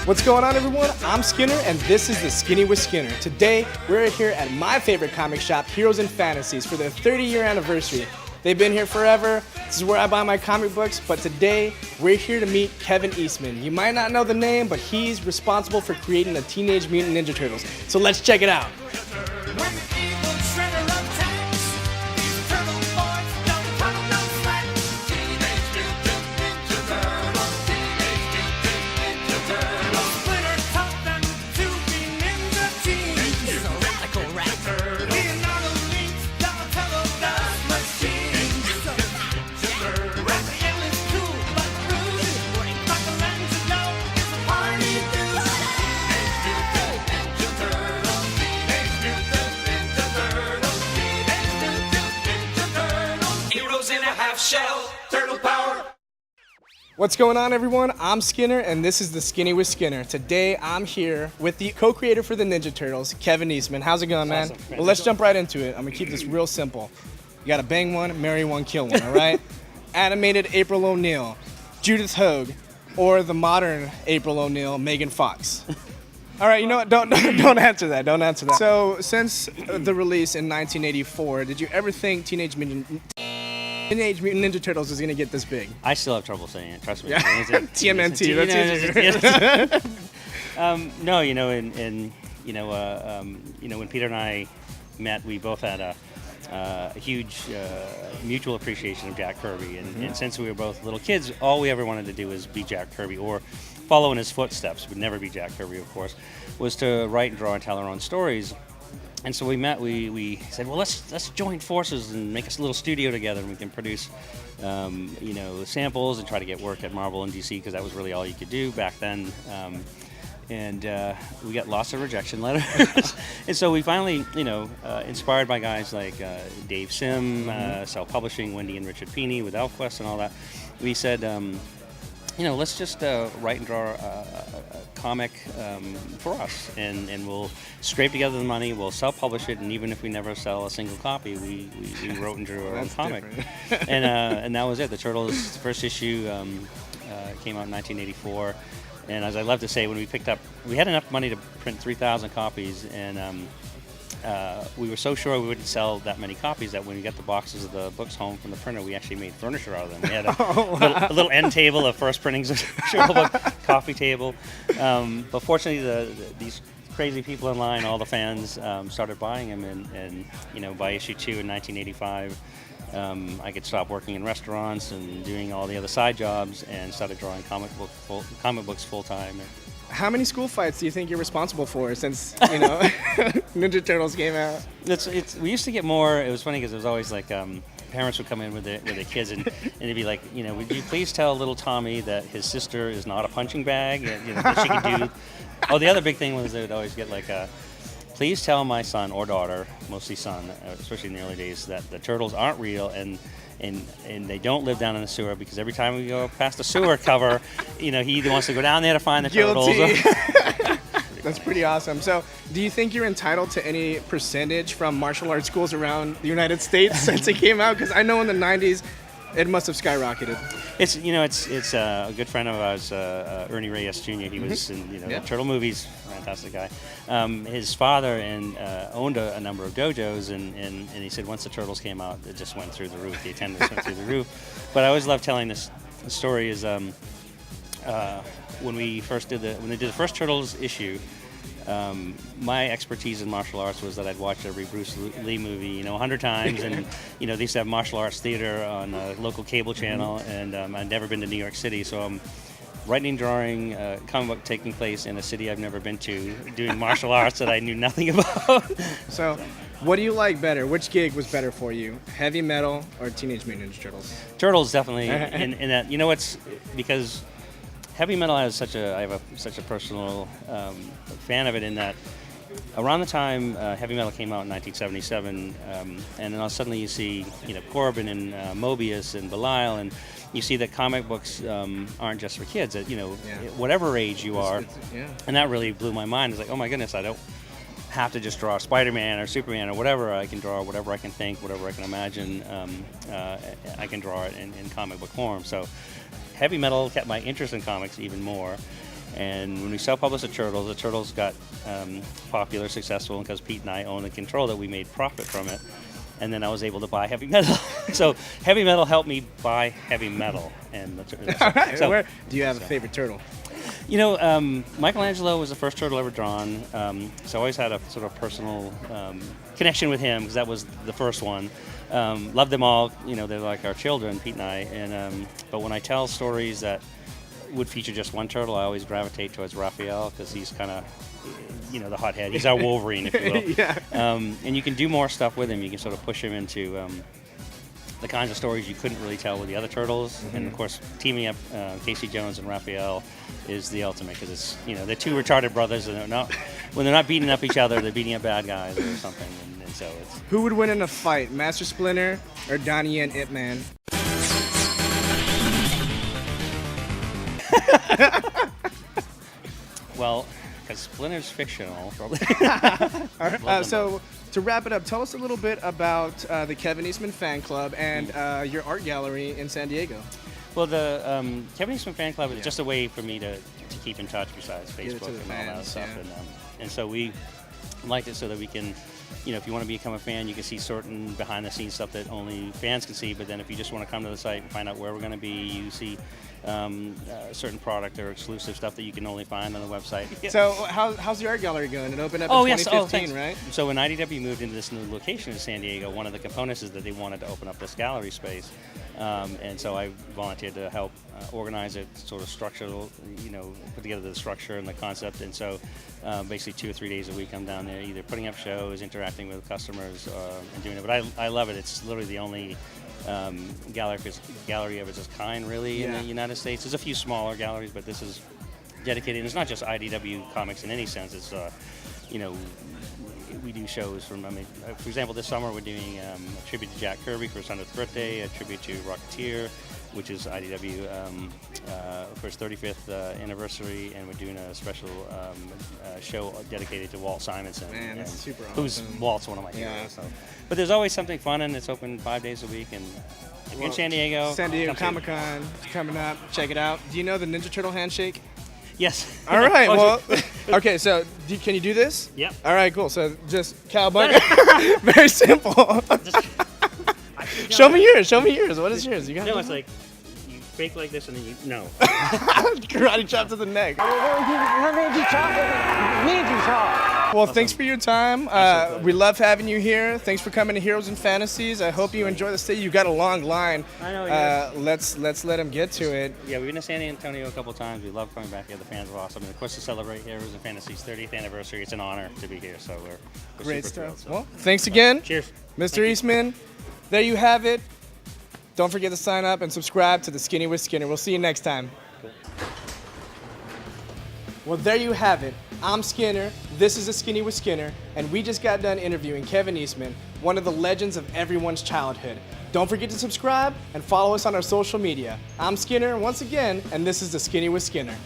What's going on, everyone? I'm Skinner, and this is the Skinny with Skinner. Today, we're here at my favorite comic shop, Heroes and Fantasies, for their 30-year anniversary. They've been here forever. This is where I buy my comic books, but today, we're here to meet Kevin Eastman. You might not know the name, but he's responsible for creating the Teenage Mutant Ninja Turtles. So let's check it out. Shell, turtle power. What's going on, everyone? I'm Skinner, and this is the Skinny with Skinner. Today, I'm here with the co-creator for the Ninja Turtles, Kevin Eastman. How's it going, man? Awesome. Well, let's jump right into it. I'm gonna keep this real simple. You gotta bang one, marry one, kill one, all right? Animated April O'Neil, Judith Hogue, or the modern April O'Neil, Megan Fox. All right, you know what? Don't answer that. Don't answer that. So, since the release in 1984, did you ever think Teenage Mutant Ninja Turtles is gonna get this big? I still have trouble saying it. Trust me. Yeah. TMNT. That's easier. No, when Peter and I met, we both had a huge mutual appreciation of Jack Kirby, and since we were both little kids, all we ever wanted to do was be Jack Kirby or follow in his footsteps. Would never be Jack Kirby, of course. Was to write and draw and tell our own stories. And so we met. We said, well, let's join forces and make us a little studio together, and we can produce, samples and try to get work at Marvel and DC, because that was really all you could do back then. And we got lots of rejection letters. And so we finally, inspired by guys like Dave Sim, self-publishing, Wendy and Richard Pini with ElfQuest and all that, we said, let's just write and draw a comic for us, and we'll scrape together the money, we'll self-publish it, and even if we never sell a single copy, we wrote and drew our own comic. And that was it. The Turtles' first issue came out in 1984, and as I love to say, when we had enough money to print 3,000 copies, and we were so sure we wouldn't sell that many copies that when we got the boxes of the books home from the printer, we actually made furniture out of them. We had a little end table of first printings of Turtle book, coffee table. But fortunately, these crazy people in line, all the fans, started buying them, and by issue 2 in 1985, I could stop working in restaurants and doing all the other side jobs and started drawing comic books full time. How many school fights do you think you're responsible for since Ninja Turtles came out? We used to get more. It was funny because it was always like parents would come in with their kids and they'd be like, would you please tell little Tommy that his sister is not a punching bag, and that she can do. Oh, the other big thing was they would always get like please tell my son or daughter, mostly son, especially in the early days, that the turtles aren't real and they don't live down in the sewer, because every time we go past the sewer cover, he either wants to go down there to find the turtles. That's pretty awesome. So, do you think you're entitled to any percentage from martial arts schools around the United States since it came out? Because I know in the 90s, it must have skyrocketed. It's a good friend of ours, Ernie Reyes Jr. He was in the Turtle movies. Fantastic guy. His father owned a number of dojos, and he said once the Turtles came out, it just went through the roof. The attendance went through the roof. But I always love telling this story. Is when they did the first Turtles issue. My expertise in martial arts was that I'd watched every Bruce Lee movie, 100 times, and they used to have martial arts theater on a local cable channel, and I'd never been to New York City, so I'm writing and drawing a comic book taking place in a city I've never been to, doing martial arts that I knew nothing about. So, what do you like better? Which gig was better for you, Heavy Metal or Teenage Mutant Ninja Turtles? Turtles, definitely. in that, it's because Heavy Metal has such a personal fan of it, in that around the time Heavy Metal came out in 1977, and then suddenly you see Corbin and Mobius and Belial, and you see that comic books aren't just for kids. That whatever age you are, and that really blew my mind. It's like, oh my goodness, I don't have to just draw Spider-Man or Superman or whatever. I can draw whatever I can think, whatever I can imagine. I can draw it in comic book form. So Heavy Metal kept my interest in comics even more. And when we self-published the Turtles got popular, successful, because Pete and I owned and controlled it, we made profit from it. And then I was able to buy heavy metal. So heavy metal helped me buy heavy metal. And All right. So, where do you have a favorite turtle? You know, Michelangelo was the first turtle ever drawn. So I always had a sort of personal connection with him because that was the first one. Loved them all. You know, they're like our children, Pete and I. And but when I tell stories that would feature just one turtle, I always gravitate towards Raphael because he's kind of, you know, the hothead. He's our Wolverine, if you will. Yeah. And you can do more stuff with him. You can sort of push him into the kinds of stories you couldn't really tell with the other turtles. Mm-hmm. And of course, teaming up Casey Jones and Raphael is the ultimate because it's, you know, they're two retarded brothers, and when they're not beating up each other, they're beating up bad guys or something. And so it's. Who would win in a fight, Master Splinter or Donnie and Ip Man? Well, because Splinter's fictional, probably. All right. So to wrap it up, tell us a little bit about the Kevin Eastman Fan Club and your art gallery in San Diego. Well, the Kevin Eastman Fan Club is just a way for me to keep in touch besides Facebook and fans, all that stuff. Yeah. And so we liked it so that we can, you know, if you want to become a fan, you can see certain behind-the-scenes stuff that only fans can see. But then if you just want to come to the site and find out where we're going to be, you see certain product or exclusive stuff that you can only find on the website. Yeah. So how's the art gallery going? It opened up in 2015, right? So when IDW moved into this new location in San Diego, one of the components is that they wanted to open up this gallery space. And so I volunteered to help organize it, sort of structural, you know, put together the structure and the concept. And so basically 2 or 3 days a week I'm down there either putting up shows, interacting with customers, and doing it. But I love it. It's literally the only gallery of its kind, really, in the United States. There's a few smaller galleries, but this is dedicated. And it's not just IDW comics in any sense. It's, you know, we do shows from, I mean, for example, this summer we're doing a tribute to Jack Kirby for his 100th birthday, a tribute to Rocketeer, which is IDW for his 35th anniversary, and we're doing a special show dedicated to Walt Simonson. Man, that's super awesome. Who's Walt's one of my heroes. So. But there's always something fun, and it's open 5 days a week. And if you're in San Diego Comic-Con is coming up. Check it out. Do you know the Ninja Turtle handshake? Yes. All right. Well, okay. So, can you do this? Yep. All right. Cool. So, just cowabunga. Very simple. Show me yours. What is yours? You got? No, it's like you fake like this, and then you no. Karate chop to the neck. Well, thanks for your time. We love having you here. Thanks for coming to Heroes and Fantasies. I hope you enjoy the stay. You got a long line. I know. Yeah. Let's let them get to it. Yeah, we've been to San Antonio a couple of times. We love coming back here. The fans are awesome. And of course, to celebrate Heroes and Fantasies' 30th anniversary, it's an honor to be here. So we're great super stuff. thrilled, so. Well, thanks again. Cheers, Mr. Eastman. There you have it. Don't forget to sign up and subscribe to the Skinny with Skinner. We'll see you next time. Cool. Well, there you have it. I'm Skinner, this is a Skinny with Skinner, and we just got done interviewing Kevin Eastman, one of the legends of everyone's childhood. Don't forget to subscribe and follow us on our social media. I'm Skinner once again, and this is the Skinny with Skinner.